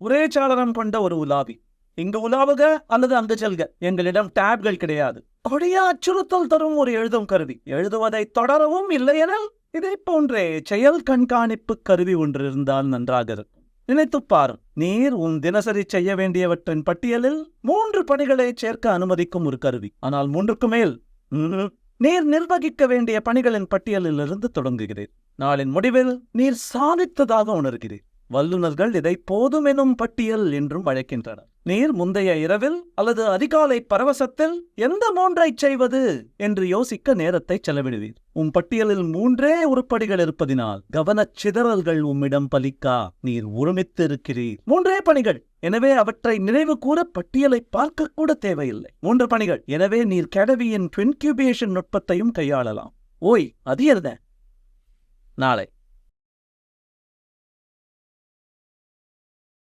ஒரே சாளரம் கொண்ட ஒரு உலாவி. இங்கு உலாவுக அல்லது அங்கு செல்க. எங்களிடம் டேப்கள் கிடையாது. கொடிய அச்சுறுத்தல் தரும் ஒரு எழுதும் கருவி. எழுதுவதை தொடரவும், இல்லையெனில் இதை போன்றே செயல் கண்காணிப்பு கருவி ஒன்று இருந்தால் நன்றாக இருக்கும். நினைத்துப் பாரும். நீர் உன் தினசரி செய்ய வேண்டியவற்றின் பட்டியலில் 3 பணிகளை சேர்க்க அனுமதிக்கும் ஒரு கருவி. ஆனால் 3க்கு மேல் நீர் நிர்வகிக்க வேண்டிய பணிகளின் பட்டியலில் இருந்து தொடங்குகிறீர். நாளின் முடிவில் நீர் சாதித்ததாக உணர்கிறீர். வல்லுநர்கள் இதை போதும் எனும் பட்டியல் என்றும் அழைக்கின்றனர். நீர் முந்தைய இரவில் அல்லது அதிகாலை பரவசத்தில் எந்த 3ஐ செய்வது என்று யோசிக்க நேரத்தை செலவிடுவீர். உம் பட்டியலில் 3 உருப்படிகள் இருப்பதினால் கவனச் சிதறல்கள் உம்மிடம் பலிக்கா. நீர் ஒருமித்து இருக்கிறீர். 3 பணிகள், எனவே அவற்றை நினைவு கூற பட்டியலை பார்க்க கூட தேவையில்லை. 3 பணிகள், எனவே நீர் கெடவியின் இன்கியூபேஷன் நுட்பத்தையும் கையாளலாம். ஓய், அது என்ன? நாளை.